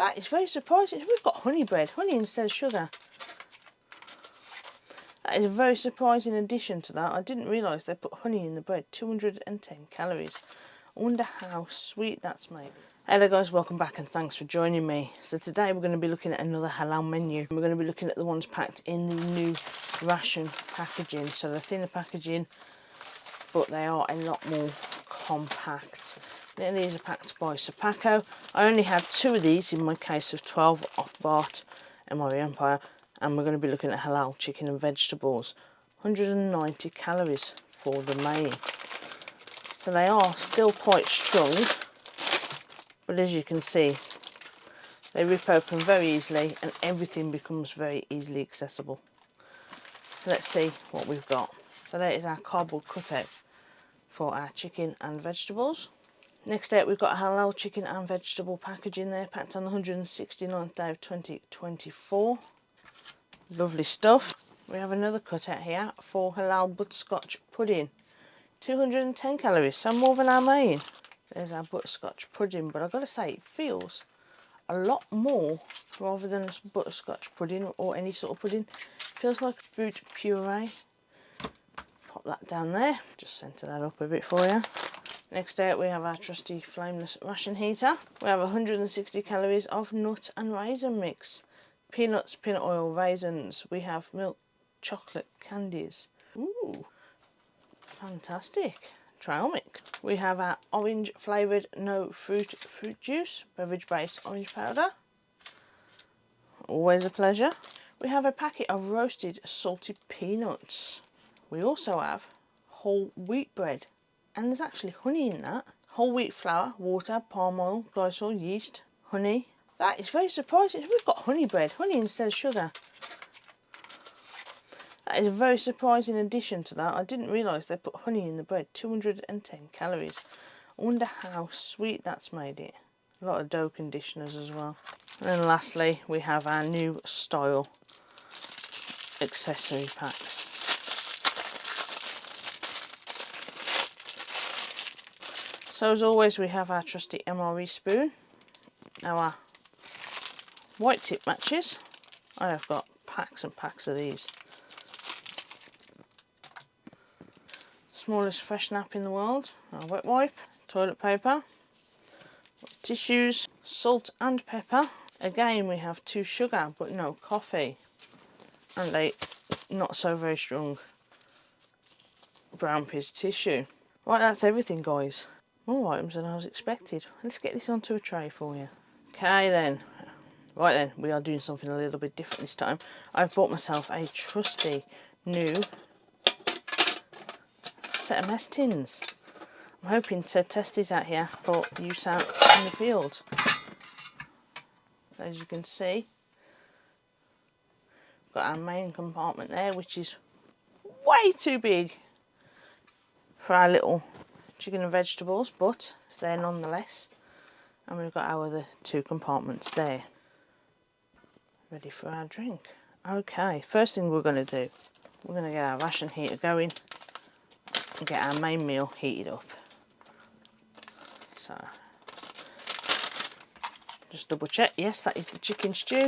That is very surprising. We've got honey bread, honey instead of sugar. That is a very surprising addition to that. I didn't realise they put honey in the bread. 210 calories. I wonder how sweet that's made. Hello guys, welcome back and thanks for joining me. So today we're going to be looking at another halal menu. We're going to be looking at the ones packed in the new ration packaging. So they're thinner packaging, but they are a lot more compact. Now these are packed by Sopaco. I only had 2 of these in my case of 12 off Bart MRE Empire, and we're going to be looking at halal chicken and vegetables. 190 calories for the main. So they are still quite strong, but as you can see, they rip open very easily and everything becomes very easily accessible. So let's see what we've got. So there is our cardboard cutout for our chicken and vegetables. Next out we've got a halal chicken and vegetable packaging there, packed on the 169th day of 2024. Lovely stuff. We have another cutout here for halal butterscotch pudding. 210 calories, so more than our main. There's our butterscotch pudding, but I've got to say it feels a lot more rather than a butterscotch pudding or any sort of pudding. It feels like fruit puree. Pop that down there, just centre that up a bit for you. Next out we have our trusty flameless ration heater. We have 160 calories of nut and raisin mix. Peanuts, peanut oil, raisins. We have milk chocolate candies. Ooh, fantastic. Trail mix. We have our orange flavoured no fruit juice, beverage based orange powder. Always a pleasure. We have a packet of roasted salted peanuts. We also have whole wheat bread, and there's actually honey in that. Whole wheat flour, water, palm oil, glycerol, yeast, honey. That is very surprising. We've got honey bread, honey instead of sugar. That is a very surprising addition to that. I didn't realise they put honey in the bread. 210 calories. I wonder how sweet that's made it. A lot of dough conditioners as well. And then lastly, we have our new style accessory packs. So as always, we have our trusty MRE spoon, our white tip matches. I have got packs and packs of these. Smallest fresh nap in the world, our wet wipe, toilet paper, tissues, salt and pepper. Again we have 2 sugar but no coffee, and a not so very strong brown piece tissue. Right, that's everything guys. More items than I was expected. Let's get this onto a tray for you. Okay then. Right then, we are doing something a little bit different this time. I've bought myself a trusty new set of mess tins. I'm hoping to test these out here for use out in the field. As you can see, we've got our main compartment there, which is way too big for our little chicken and vegetables, but it's there nonetheless. And we've got our other 2 compartments there, ready for our drink. Okay, first thing we're going to do, we're going to get our ration heater going and get our main meal heated up. So just double check, yes, that is the chicken stew.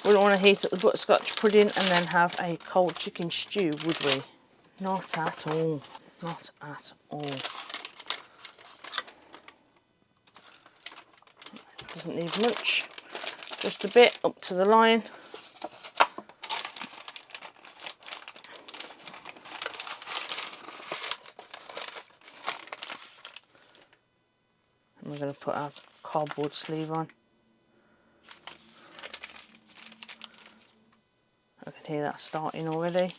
We don't want to heat up the butterscotch pudding and then have a cold chicken stew, would we? Not at all, not at all. Doesn't need much, just a bit up to the line. And we're going to put our cardboard sleeve on. I can hear that starting already.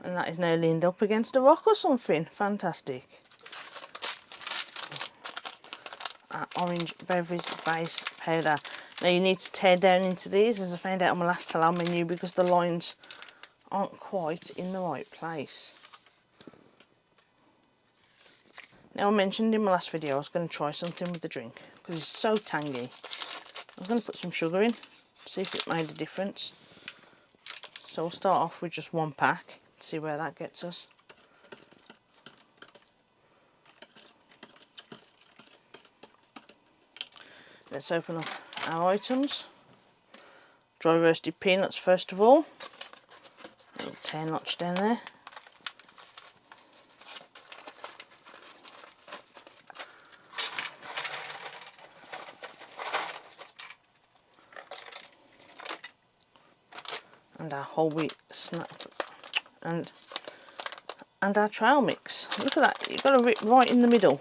And that is now leaned up against a rock or something. Fantastic. Our orange beverage base powder. Now you need to tear down into these, as I found out on my last halal menu, because the lines aren't quite in the right place. Now I mentioned in my last video I was going to try something with the drink because it's so tangy. I was going to put some sugar in, see if it made a difference. So we'll start off with just one pack, see where that gets us. Let's open up our items. Dry roasted peanuts first of all. A little tear notch down there. And our whole wheat snap and our trail mix. Look at that, you've got to rip right in the middle.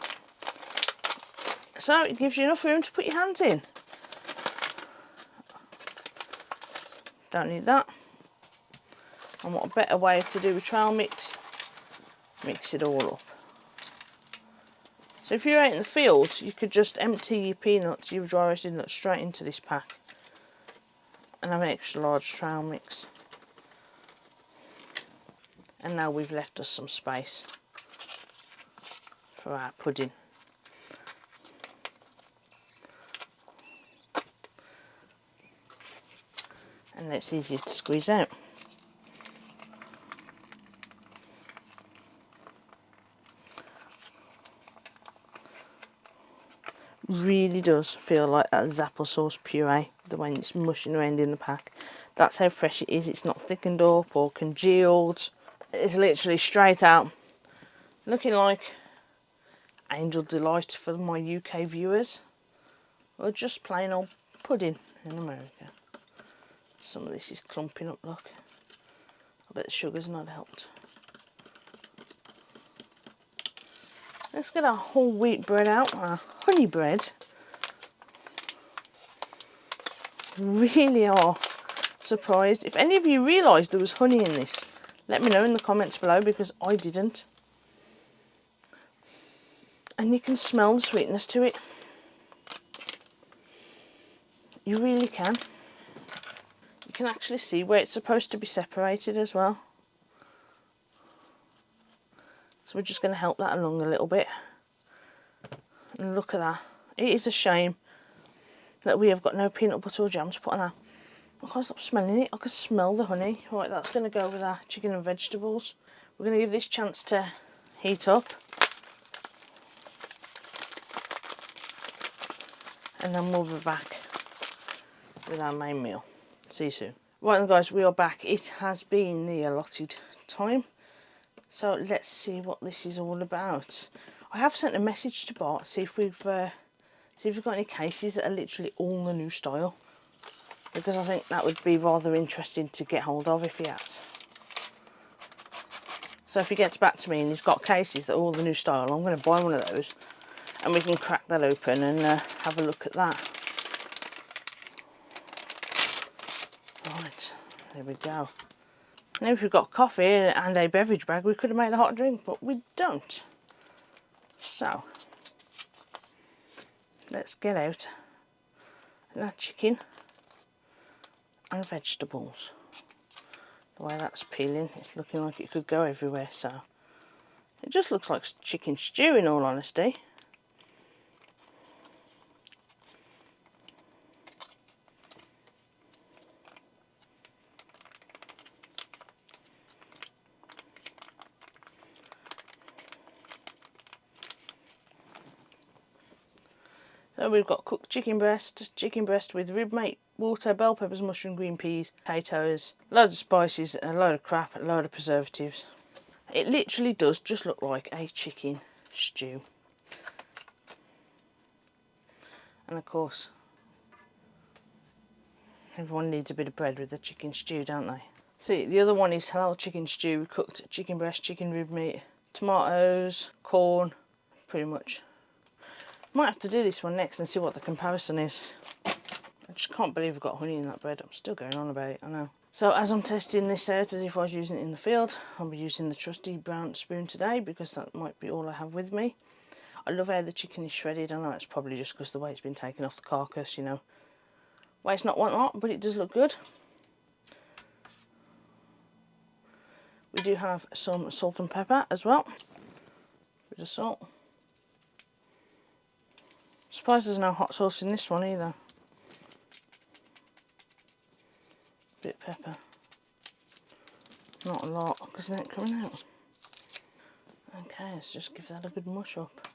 So it gives you enough room to put your hands in. Don't need that. And what a better way to do a trail mix, mix it all up. So if you're out in the field, you could just empty your peanuts, your dry roasted nuts straight into this pack and have an extra large trail mix. And now we've left us some space for our pudding. And it's easy to squeeze out. Really does feel like that applesauce puree, the way it's mushing around in the pack. That's how fresh it is. It's not thickened up or congealed. It's literally straight out, looking like Angel Delight for my UK viewers, or just plain old pudding in America. Some of this is clumping up, look. I bet the sugar's not helped. Let's get our whole wheat bread out, our honey bread. Really are surprised. If any of you realised there was honey in this, let me know in the comments below, because I didn't. And you can smell the sweetness to it. You really can. You can actually see where it's supposed to be separated as well. So we're just going to help that along a little bit. And look at that. It is a shame that we have got no peanut butter or jam to put on that. I can't stop smelling it. I can smell the honey. Right, that's going to go with our chicken and vegetables. We're going to give this a chance to heat up. And then we'll be back with our main meal. See you soon. Right then guys, we are back. It has been the allotted time. So let's see what this is all about. I have sent a message to Bart, see if we've got any cases that are literally all the new style, because I think that would be rather interesting to get hold of if he has. So if he gets back to me and he's got cases that are all the new style, I'm going to buy one of those and we can crack that open and have a look at that. Right, there we go. Now if we've got coffee and a beverage bag, we could have made a hot drink, but we don't. So let's get out that chicken and vegetables. The way that's peeling, it's looking like it could go everywhere, so it just looks like chicken stew in all honesty. So we've got cooked chicken breast with rib mate, water, bell peppers, mushroom, green peas, potatoes, loads of spices, a load of crap, a load of preservatives. It literally does just look like a chicken stew. And of course, everyone needs a bit of bread with the chicken stew, don't they? See, the other one is halal chicken stew, cooked chicken breast, chicken rib meat, tomatoes, corn, pretty much. Might have to do this one next and see what the comparison is. I just can't believe I've got honey in that bread. I'm still going on about it, I know. So as I'm testing this out as if I was using it in the field, I'll be using the trusty brown spoon today because that might be all I have with me. I love how the chicken is shredded. I know it's probably just because the way it's been taken off the carcass, you know. Waste not, want not, but it does look good. We do have some salt and pepper as well. Bit of salt. Surprised there's no hot sauce in this one either. Bit of pepper. Not a lot, because it ain't coming out. Okay, let's just give that a good mush up.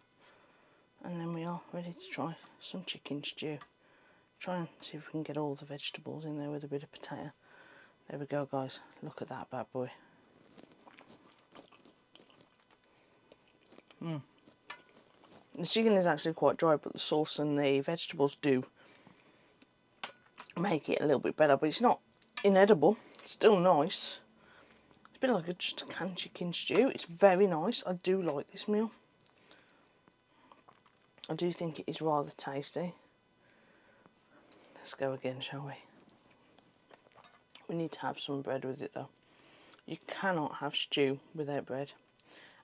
And then we are ready to try some chicken stew. Try and see if we can get all the vegetables in there with a bit of potato. There we go, guys. Look at that bad boy. The chicken is actually quite dry, but the sauce and the vegetables do make it a little bit better. But it's not inedible. It's still nice. It's a bit like just a canned chicken stew. It's very nice. I do like this meal. I do think it is rather tasty. Let's go again, shall we? We need to have some bread with it though. You cannot have stew without bread.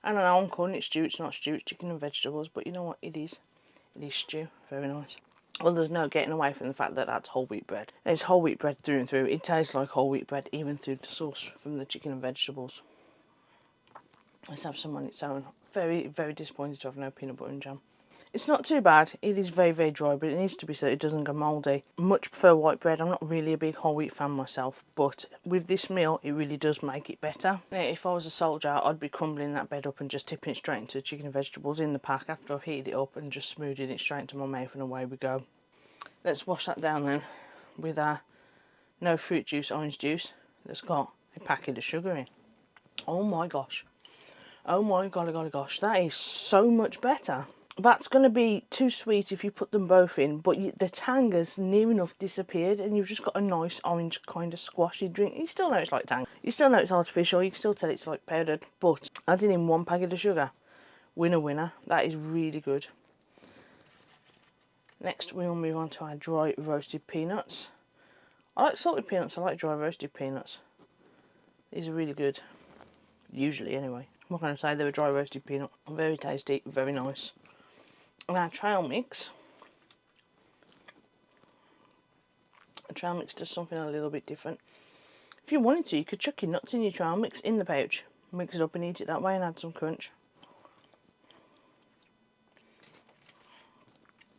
I don't know, I'm calling it stew, it's not stew, it's chicken and vegetables, but you know what, it is. It is stew, very nice. Well, there's no getting away from the fact that that's whole wheat bread. It's whole wheat bread through and through. It tastes like whole wheat bread, even through the sauce from the chicken and vegetables. Let's have some on its own. Very, very disappointed to have no peanut butter and jam. It's not too bad. It is very, very dry, but it needs to be so it doesn't go mouldy. Much prefer white bread. I'm not really a big whole wheat fan myself, but with this meal, it really does make it better. Now, if I was a soldier, I'd be crumbling that bread up and just tipping it straight into chicken and vegetables in the pack after I've heated it up and just smoothing it straight into my mouth, and away we go. Let's wash that down then with our no fruit juice, orange juice that's got a packet of sugar in. Oh my gosh. Oh my golly gosh. That is so much better. That's going to be too sweet if you put them both in, but the tang has near enough disappeared and you've just got a nice orange kind of squashy drink. You still know it's like tang. You still know it's artificial. You can still tell it's like powdered, but adding in one packet of sugar, winner. That is really good. Next, we'll move on to our dry roasted peanuts. I like salted peanuts, I like dry roasted peanuts. These are really good. Usually, anyway. What can I say? They're a dry roasted peanut. Very tasty, very nice. And our trail mix. A trail mix does something a little bit different. If you wanted to, you could chuck your nuts in your trail mix in the pouch. Mix it up and eat it that way and add some crunch.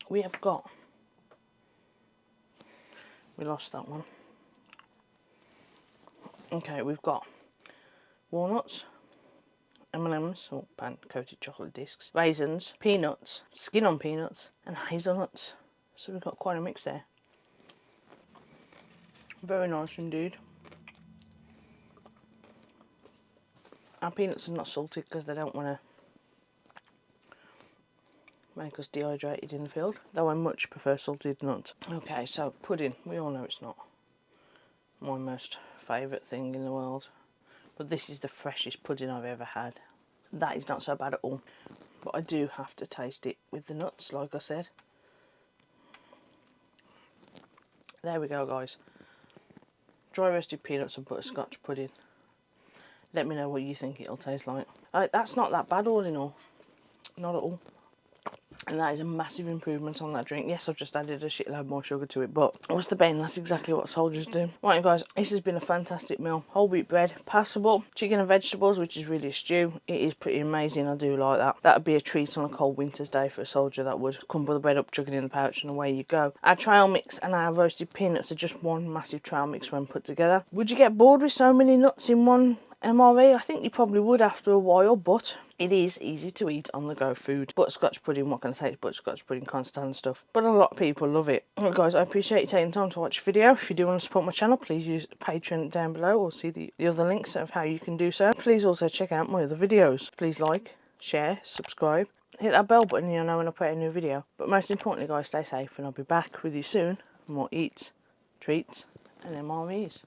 We have got... We lost that one. Okay, we've got walnuts, M&Ms, or pan-coated chocolate discs, raisins, peanuts, skin on peanuts, and hazelnuts. So we've got quite a mix there. Very nice indeed. Our peanuts are not salted because they don't want to make us dehydrated in the field, though I much prefer salted nuts. Okay, so pudding. We all know it's not my most favourite thing in the world, but this is the freshest pudding I've ever had. That is not so bad at all, but I do have to taste it with the nuts, like I said. There we go, guys. Dry roasted peanuts and butterscotch pudding. Let me know what you think it'll taste like. That's not that bad all in all. Not at all. And that is a massive improvement on that drink. Yes, I've just added a shitload more sugar to it, but what's the pain? That's exactly what soldiers do. Right, guys, this has been a fantastic meal. Whole wheat bread, passable. Chicken and vegetables, which is really a stew. It is pretty amazing. I do like that. That would be a treat on a cold winter's day for a soldier. That would crumble the bread up, chuck it in the pouch, and away you go. Our trail mix and our roasted peanuts are just one massive trail mix when put together. Would you get bored with so many nuts in one MRE? I think you probably would after a while, but it is easy to eat on the go food. Butterscotch pudding, what can I say? It's butterscotch pudding, constant and stuff. But a lot of people love it. Alright guys, I appreciate you taking time to watch the video. If you do want to support my channel, please use Patreon down below or see the other links of how you can do so. Please also check out my other videos. Please like, share, subscribe. Hit that bell button and you'll know when I put out a new video. But most importantly guys, stay safe and I'll be back with you soon for more eats, treats and MREs.